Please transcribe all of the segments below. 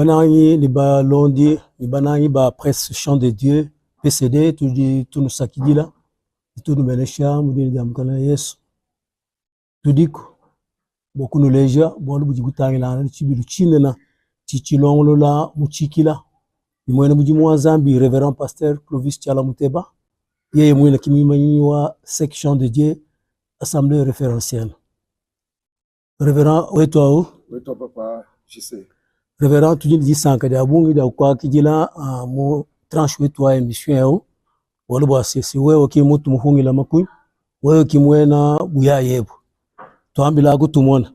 banangi ni ba londi ni banangi ba presse chant de Dieu PCD tu nous sakidila tu nous benesha mudini jamkana Yesu tudiko bokunu leja bolu bujigutangira chibilu chinena chichilongolo la muchikila ni mwene mujimu Zambi révérend pasteur Clovis Tchala Muteba yeye mwene kimimanyiwa section de Dieu assemblée référentielle révérend wetu papa JC révérend tujini jisanka dia bungi dia kwa kijila mu tranche wetu wa émission yao wala bwasisi wewe kimutu muhungi la makui wewe kimwena buya yebo twambila gutumona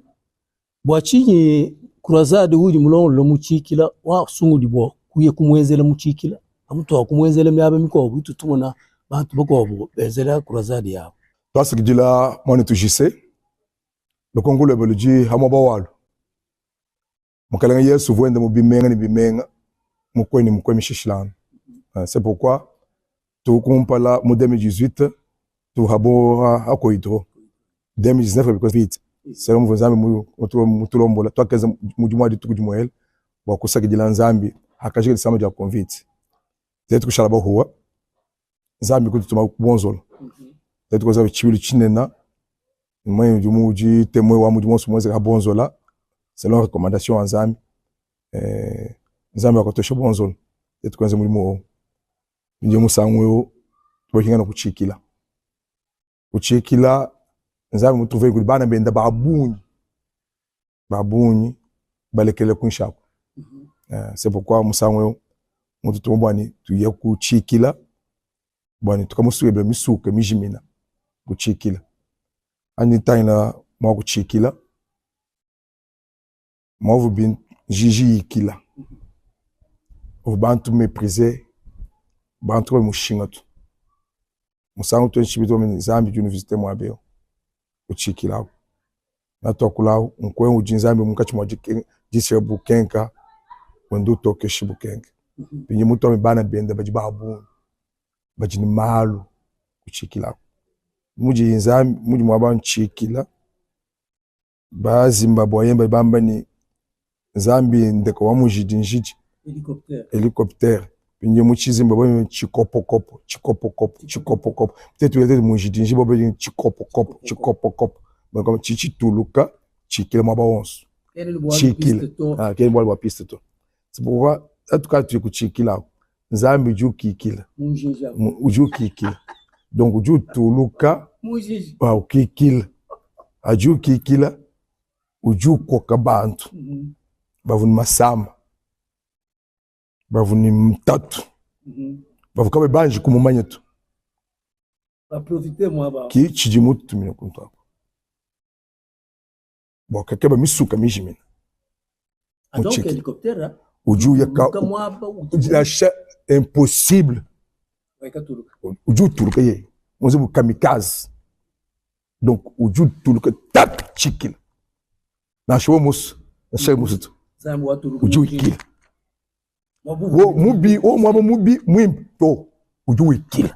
bwachinyi kurazade huji mulongo lo muchikila wa sungudi bo kuye kumwezela muchikila amuto akumwezela myaba miko bitu tumona bantu bako bezela kurazade yao twasi kijila mwana tu JC le Congo le beluji hamoba walo mukalanga Yesu vuende mubimenga ni bimenga mukweni mukweni shishilana c'est pourquoi tu kumpala mu 2018 tu habora akoidro 2019 because vite c'est le mvuzambi mutulombola twakaza mujumwa di tukujumwel wa kusakijila Nzambi akaje lisama ja convite zetu kushalaba huwa Nzambi kututuma bonzolo zetu koza bichibilu chinena mwe jumuji temwe wa mujumwa mweze ka bonzola selon recommandation Nzambi Nzambi akotosha bonzolo zetu kwanza mulimo nje musangwe twakinga no kuchikila Nzambi mutuve kuli bana benda babunyi balekele kunshako c'est pourquoi musangwe mutu tumbwani tuye kuchikila bwani tukamusuke misuke mijimina kuchikila ani taina mwa kuchikila mwa bin jiji ikila ubantu mépriser bantu mushingatu musangu tu nchibito mini Nzambi junu visite mwabeo uchikilao na tokulao nkwe ujinzambi mukachi mwajise bukenka wendo toke shibukenka pinyi muto mbana benda bajibabu bajini malu uchikilao muji Nzambi muji mwaba nchikila bazimba boyemba bamba ni Nzambi ndeko wa mujidinjiji hélicoptère pinye muchizimba boye chikopo peut-être yete mujidinji bobe chikopo comme chichi tuluka chikile maba onso chikile kele bwa ba piste to c'est pourquoi en tout cas tu kuchikila Nzambi jukikila ujukikila donc uju tuluka ba ukikila ajukikila uju koka bantu bavuni masamba bavuni mtatu bavukabe banji kumumanya tu ba profiter moi ba ki chijimutu tumino kuntu bo kakeba misuka mijimina donc hélicoptère uju yaka la impossible uju turuka ye onze bu kamikaze donc uju turuka tak chikil na show mus na show musu uju ikil mubi mwimpo uju ikil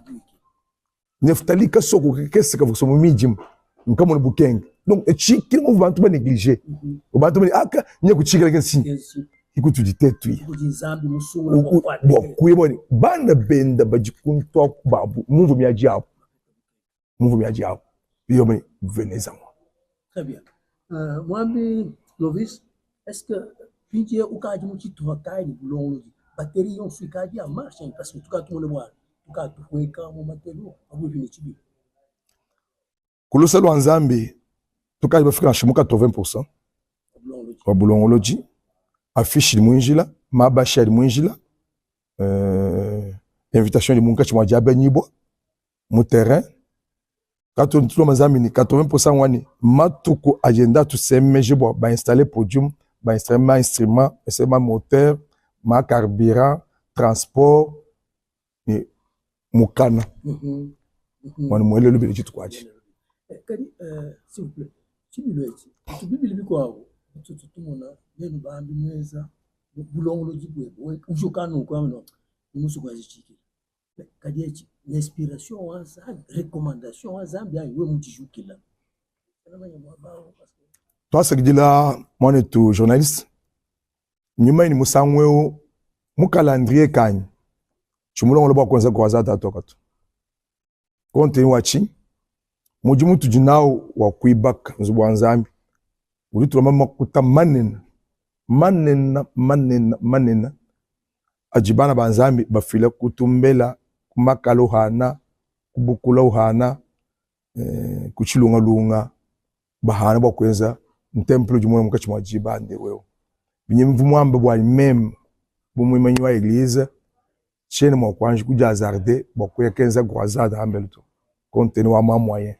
Neftali ka soko kese ka vuso mumijim nkamo ne bukeng donc chikil mo bantu ba négliger o bantu ba aka nye ku chikil kensi ikutu di tetu Nzambi musungu bo kuyeboni banda benda bajikunto babu mungu miaji hapo iyo mani veneza moi très bien mwambi Clovis est-ce que pinje ukaji muchitu hakaini bulongo batterie yon suikaji a marche parce que tout cas tout le monde Kulosa lwa Nzambi tukaji bafika shimuka 80% wa bulongoloji affiche li mwinjila mabashi li mwinjila invitation li munkachi mwa jabe nyibo mu terrain kato ntlo Nzambi ni 80% wani matuko agenda tu semeje bo ba installer podium ba installer instrument moteur ma carburant transport ni mukana wana mwele lubele chitu kwaji kadi s'il vous plaît chibilwechi tubibili biko tutumona nenu bambi mweza bulongo jibwe ujokano kwa no musu kwaji chiki kadi echi inspiration waza recommandation waza bien we mutijukila toi c'est que dit là moi tu journaliste nyuma ni musangweo mu calendrier kanyi chumulo ngolo bakwenza croisade atokatu konte wachi muji mutu jinao wa kuibaka nzubwa nzambi uli tulama makuta manena ajibana banzambi bafile kutumbela kumakalo hana kubukula uhana kuchilunga lunga bahana bakwenza ntemplo jumwe mukachi mwajibande wewe binye mvumwambe bwa meme bumwimanyi wa eglise chene mwa kwanji kuja azarde bakuya kenza croisade ambelto contenu wa moyen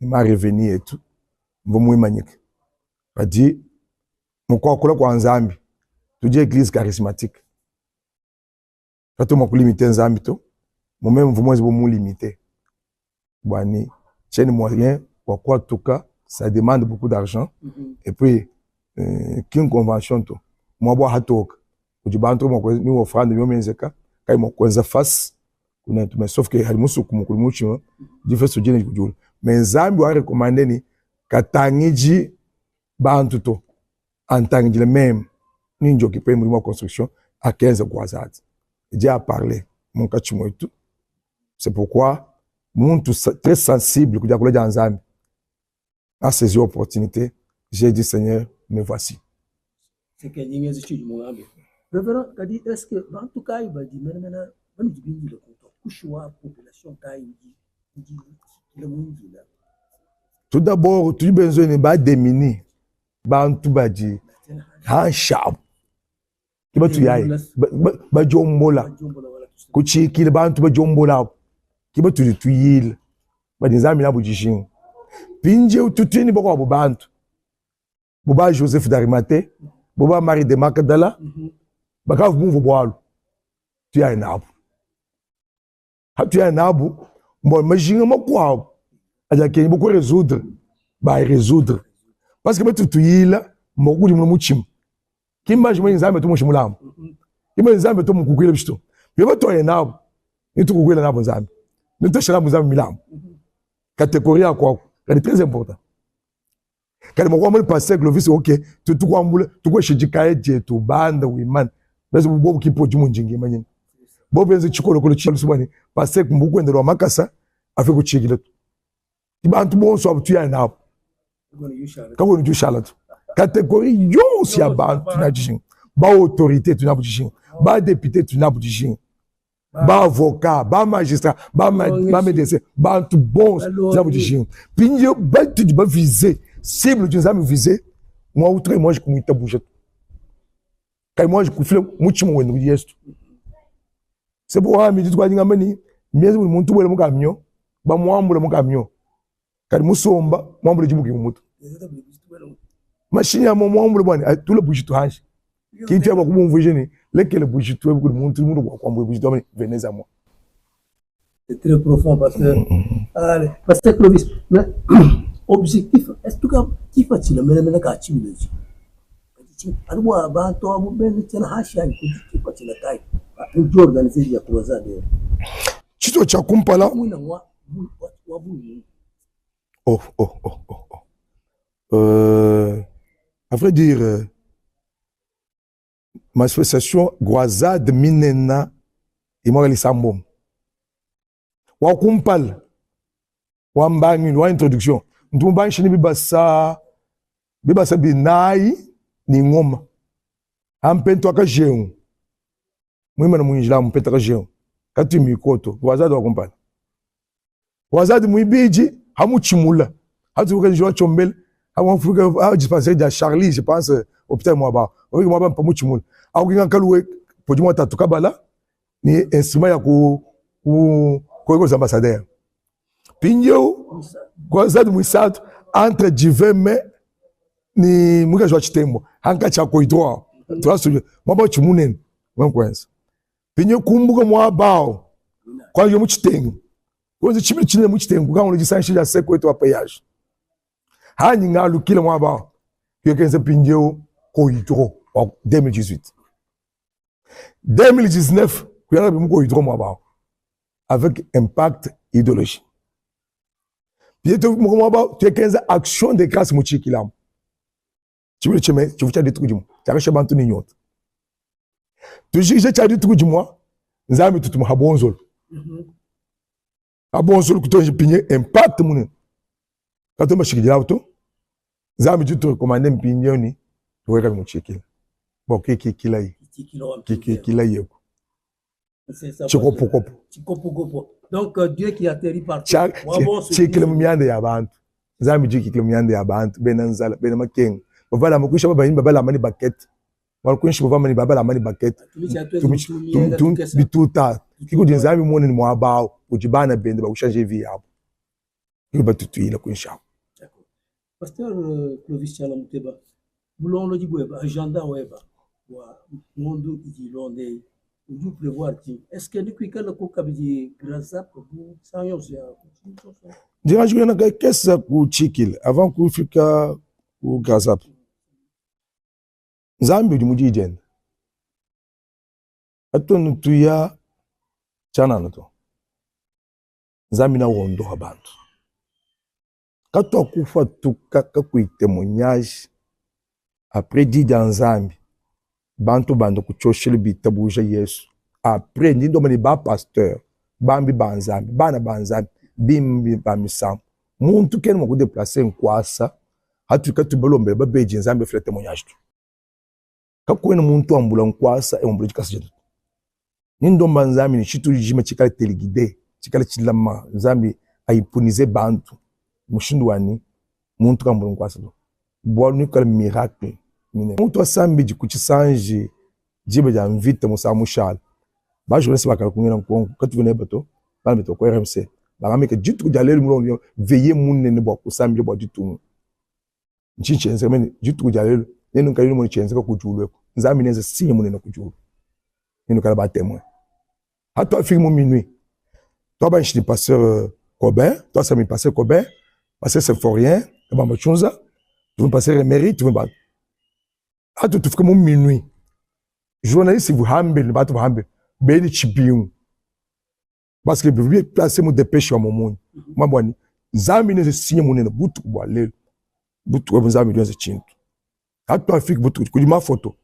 ni ma revenir et tout mvumwimanyike badi mukwa kula kwa nzambi tuje eglise charismatique kato makulimite nzambi to mumeme mvumwezi bomu limité bwani chene moyen wa kwa tuka ça demande beaucoup d'argent et puis king convention to mwabo hatoka kujibantu mwa ni ofrande myo menzeka kai mwa kwanza face kuna tume sauf que halimusu kumukulumuchi difference jene kujula menzambi wa recommander ni katangiji bantu to antangiji le même ninjo qui paye muri construction à 15 croisades déjà parler mon kachimo et tout c'est pourquoi muntu très sensible kuja kula nzambi a saisi opportunité j'ai dit Seigneur me voici. C'est que nyingi zichi mwanambe. Révérend kadi est-ce que en tout cas il va dire maintenant on dit bien le compte kushwa population kai dit le monde là. Tout d'abord tu besoin ne ba démini ba ntu ba di ha sharp kiba tu yaye ba jombola kuchikile ba ntu ba jombola kiba tu yile ba nzambi na bujishin pinje ututini boko abo bantu Boba Joseph d'Arimathée, Boba Marie de Magdala, Bakav Mouvo Boalo. Tu as un arbre. Tu as un arbre, bon, imagine moi quoi. Il y a beaucoup résoudre, bah résoudre. Parce que tu es là, mon goût de mon mouchim. Qui imagine les âmes de mon chimulam. Qui imagine les âmes de mon coucou le bisto. Mais tu as un arbre, et tu coucou le arbre zam. Ne te chala mouzam milam. Catégorie à quoi? C'est très important. Quand je me passé que le vice ok tu kwambula tu kwa shijikaye je tu banda wiman bazo bobo kipo jumu njingi manyini bobo enze chikolo kolo chilo subani passé que mbuku endero makasa afi ku chigile tibantu bonso abutu ya na kako ni jushala catégorie yo si abantu na jishin ba autorité tu na bujishin ba député tu na bujishin ba avocat ba magistrat ba médecin ba tout bon tu na bujishin pinyo ba tu ba viser cible de nzambi visé moi outre moi je kumita bouger kai moi je kufile muchimo wenu yesu c'est pour ami dit kwa ngambani miezi muntu bwele mukamyo ba mwambule mukamyo kali musomba mwambule jibuki mutu machine ya mwambule bwana tout le bouger to hanji qui tu va kumumvuje ni lekele bouger to ku muntu kwa kwambule bouger to venez à moi c'est très profond parce que allez parce que Clovis mais objectif est-ce que qui fait le même ka chimneji albo abantu abo ben tena hashani kuti la tai pour organiser ya croisade chito cha kumpala à vrai dire manifestation croisade minena imora lisambom wa kumpala wa mbangi wa introduction ndumba nshini bibasa binai ni ngoma ampento akajeu mwima na mwinjila mpeta akajeu kati mikoto wazadi wakumpana wazadi mwibiji hamuchimula hatu ukanjua chombele hamu Afrika dispensaire de Charlie je pense hôpital Mwaba oyi Mwaba mpa muchimula au kinga kaluwe pojimo tatu kabala ni instrument ya ko ambassadeur pinyo Croisade mwisatu entre Jiveme ni mwika jwa chitembo hanka cha koidroa tuasu mwaba chimunene mwankwenza pinyo kumbuka mwabao kwa yo muchitengo kwanza chimile chine muchitengo kanga ulijisanisha ya seko eto apayage hanyi ngalu kila mwabao yokenze pinyo koidro en 2018 2019 kuyana bimuko koidro mwabao avec impact idéologique. Puis tu as 15 actions de grâce muchikilam. Tu veux tu fais des trucs du monde. Tu as reçu bantu ninyot. tujije chadi tukuji mwa nzambi tutumu habonzolo habonzolo kutonje pinye impact mune katomba shikijira auto nzambi tutu recommande mpinyoni tuweka muchikila bokiki kilai kila yeko chikopo donc Dieu qui atterrit partout chikile myande ya bantu nzambi chikile myande ya bantu benanzala bena makenga bavala mukwisha babayini babala mani bucket walkunshi bava mani babala mani bucket bituta kiko nzambi mone ni mwabao ujibana bende bakushanje vi yabo kiko batutuila kunsha. Pasteur Clovis Chalamuteba mulonlo jibweba agenda weba wa mondo idilonde uju prevoir ti est-ce que ni kwikala ko kabiji grâce pour sanyo ya ndira jukena ka kesa ku chikile avant ku fika ku grâce nzambi di mujijenda atonu tuya chana nato nzambi na wondo abantu kato kufa tukaka ku témoignage après dit dans nzambi bantu bando kuchoshele bitabuja Yesu après ndindo mani ba pasteur bambi banzambi bana banzambi bimbi bamisam muntu kene mo déplacer nkwasa hatuka tubalombe babeje nzambi frère témoignage tu kakwena muntu ambula nkwasa e ombula chikasa jetu nindo banzambi ni chitu jima chikale telegide chikale chilama nzambi aipunize bantu mushindu wani muntu kambula nkwasa do bwa ni kale miracle muntu asambi jikuchisanji jibe ja mvite musa mushal ba journaliste bakala kungena nkongo katuvene bato bana beto ko RMC bagameke jitu kujaleli mulongo veye munene bwa kusambi bwa ditu nchinche nzemeni jitu kujaleli nenu kalili mu chenze ko kujulwe nzambi neze sinye munene kujulu nenu kala ba témoin hato afiki mu minuit to ba nchi pasteur Cobin to sami pasteur Cobin pasteur Symphorien ba machunza tu pasteur Mérite tu ba hato tufika mu minuit journaliste vous humble ba to humble beli chibiu parce que vous placez mu dépêche wa momoni mabwani nzambi neze sinye munene butu bwa lelo butu wa nzambi neze chintu hato afiki butu kulima photo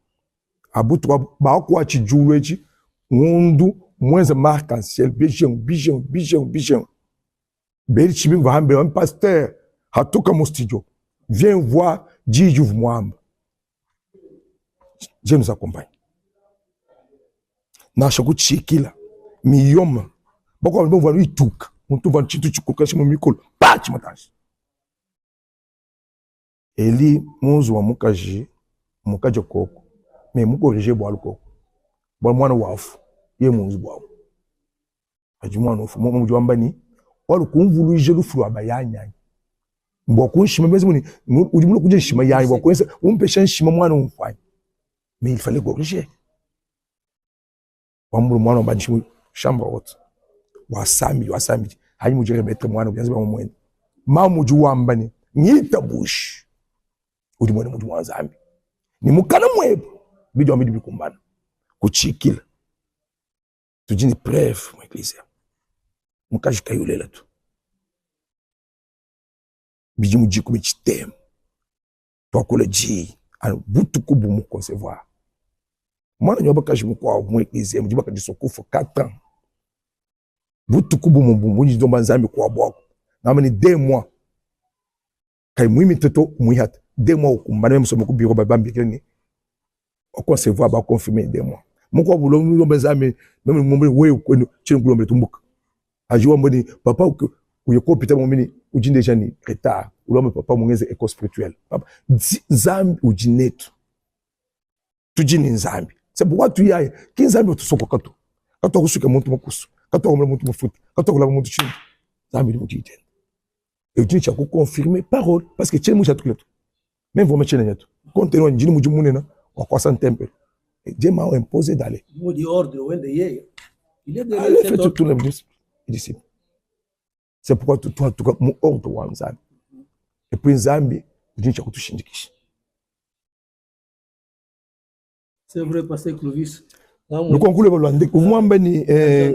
abutu ba kwa chijulu echi mundu mwenza marque en ciel bijon beli chibiu va hambe un pasteur hatoka mu studio viens voir Djidju Mwamba. Dieu nous accompagne. Na shaku chikila miyoma bako albo valu ituka muntu van chitu chikuka shimo mikolo pachi matashi eli muzu wa mukaji koko me mukorije bwa koko bwa mwana wafu ye muzu bwa aji mwana wafu mu jwamba ni walu kumvulu ije lufu abayanya mbo kunshima bezi muni ulimulo kuje shima yayi bwa kwenza umpesha shima mwana umfanya mais il fallait corriger wambulu mwana banchi shamba wote wasami hayi mujere betre mwana byanze ba mumwene mamuju wambani nyita bush udi mwana muju wanzambi ni mukana mwebo bijo amidi bikumbana kuchikila tujini preuve mu ecclesia mukaji kayulela tu biji mujiku bichitem twakola ji an butu kubu mu concevoir mwana nyoba kaji mukwa mu ecclesia mujiba kaji sokufu 4 ans butu kubu mu ndomba nzambi kwa bwako namani 2 mois kay muimi toto muihat 2 mois ukumbana msomo ku biro babambi kene o concevoir ba confirmer 2 mois mukwa bulo ndomba nzambi meme mumbe we kwenu chini kulombe tumbuka ajiwa mboni papa uyeko pita mumini ujinde jani retard ulombe papa mungeze école spirituelle papa nzambi ujinetu tujini nzambi sabu watu yaye kinzambi utusoko kato kusuka muntu mukusu kato komla muntu mufuti kato kola muntu chini nzambi ndi mutite et tu tiens ko confirmer parole parce que tchemu chatukle même vraiment tchena nyato contenu njini mujumunena wa kwa san temple et Dieu m'a imposé d'aller modi ordre wende yeye il est de tout le disciple. C'est pourquoi toi tu mu ordre wa nzambi et puis nzambi njini cha kutushindikisha. C'est vrai parce que Clovis le conclu le lande kumwamba ni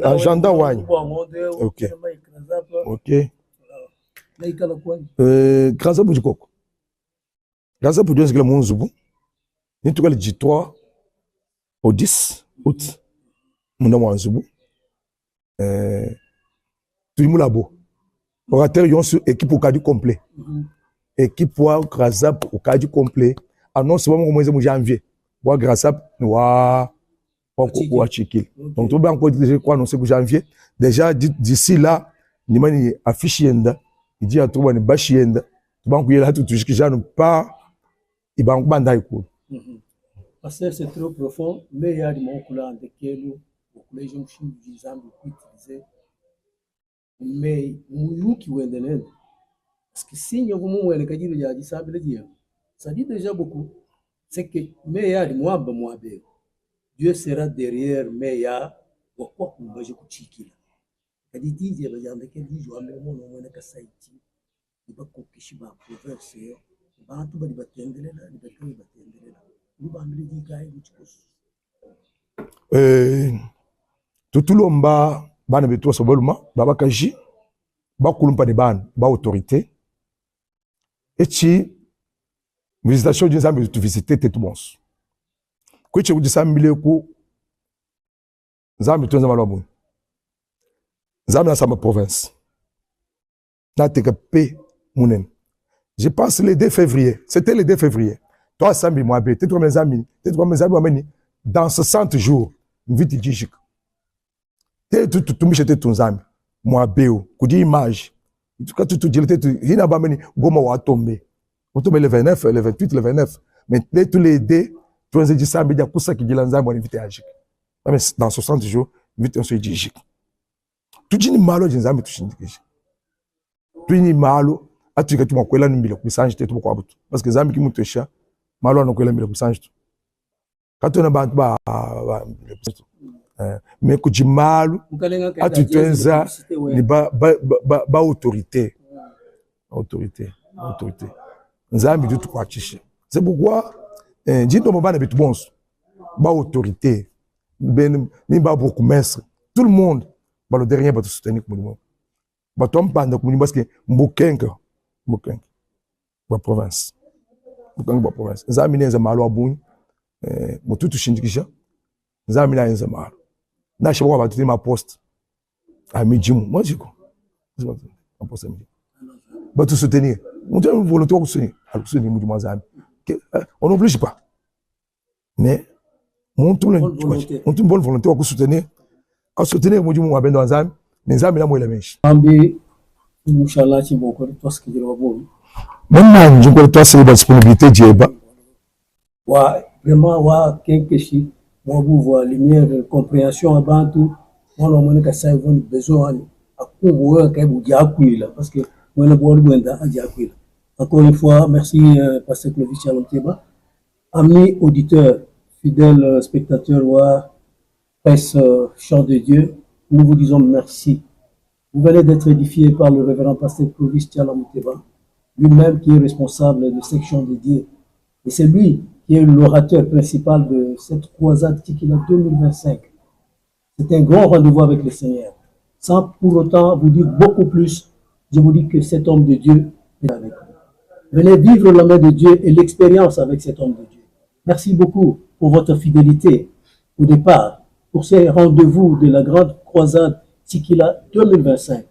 agenda wanyu. OK. OK. Grâce pour jikoko. Grâce pour Dieu ngela munzubu. Nitukale jitwa au 10 août. Mon nom est Nzubu. Tout le monde là-bas. Orateur, ils ont une équipe au cadre complet. Équipe pour Grasap au cadre complet. Annonce vraiment comment ils ont janvier. Pour Grasap, nous ou Chikil. Donc, tout le monde déjà quoi annoncer pour janvier. Déjà, d'ici là, il y a une affiche yenda. Il dit à tout le monde, bâche yenda. Tout le monde qui est là, tout ce qui ne pas, il va en banda. Parce que c'est trop profond, mais il y a des mots qui ont été les gens qui ont utilisé. Mais nous qui ont été parce que si nous avons dit ça, ça dit déjà beaucoup. C'est que mais il y a des mois, Dieu sera derrière, mais il y a pourquoi on va jouer Chiki. Il dit il y a des gens qui jouent à mon nom, on a Kasaïti, il va couper Shiba, proverse, il va tout battre, il va tout le monde bana beto soboluma baba kaji ba kulumpa de ban ba autorité et chi visitation d'une zambe tu visiter tout bons ko che udi sambile ku zambe tu nzama lobo zambe na sama province na TKP munen je pense le 2 février c'était le 2 février toi sambi moi be t'es mes amis ameni dans 60 jours vite dijik tu me jeter ton zami moi beo kudi image quand tu dis il n'a pas mené goma wa tomber on tombe le 29 le 28 le 29 mais tous les deux tu as dit ça mais dia kusa ki dilanza moi invité à jik mais dans 60 jours vite on se dit jik tu dis ni malo jinzambi tu shindikije tu ni malo atu tu makwela ni mbile kusanji te tu kwa butu parce que zambi ki mutesha malo anakwela mbile kusanji tu quand on a ba mais que du mal à tout ça ni ba autorité nzambi du tout quoi chiche c'est pourquoi dit on va na bons ba autorité ben ni ba beaucoup mestre tout le monde ba le dernier ba te soutenir comme moi ba tom panda comme parce que mbokenga ba province nzambi neza malo abuni mututu shindikisha nzambi na nza malo na je vois tout ma poste à midi moi je quoi en poste à midi bah tout soutenir on doit volontaire pour soutenir midi moi on n'oblige pas mais on tout une bonne volonté pour soutenir midi moi ben dans zam les amis là moi la mèche ambi inshallah ci boko to ce que je vois bon même je crois toi c'est la disponibilité djeba wa vraiment wa quelque chose moi vous voir lumière compréhension avant tout moi on a ça ils ont besoin à couvrir que vous diakuila parce que moi le bon gwenda à diakuila encore une fois merci pasteur Clovis Chalomteba amis auditeurs fidèles spectateurs wa presse Chant de Dieu nous vous disons merci vous venez d'être édifiés par le révérend pasteur Clovis Chalomteba lui-même qui est responsable de section de Dieu et c'est lui qui est l'orateur principal de cette croisade Tikila 2025. C'est un grand rendez-vous avec le Seigneur. Sans pour autant vous dire beaucoup plus, je vous dis que cet homme de Dieu est avec vous. Venez vivre la main de Dieu et l'expérience avec cet homme de Dieu. Merci beaucoup pour votre fidélité au départ, pour ces rendez-vous de la grande croisade Tikila 2025.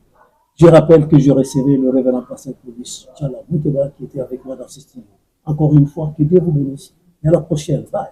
Je rappelle que je recevais le révérend pasteur Clovis Chalomteba qui était avec moi dans ce studio. Encore une fois, que Dieu vous bénisse. Et à la prochaine. Bye.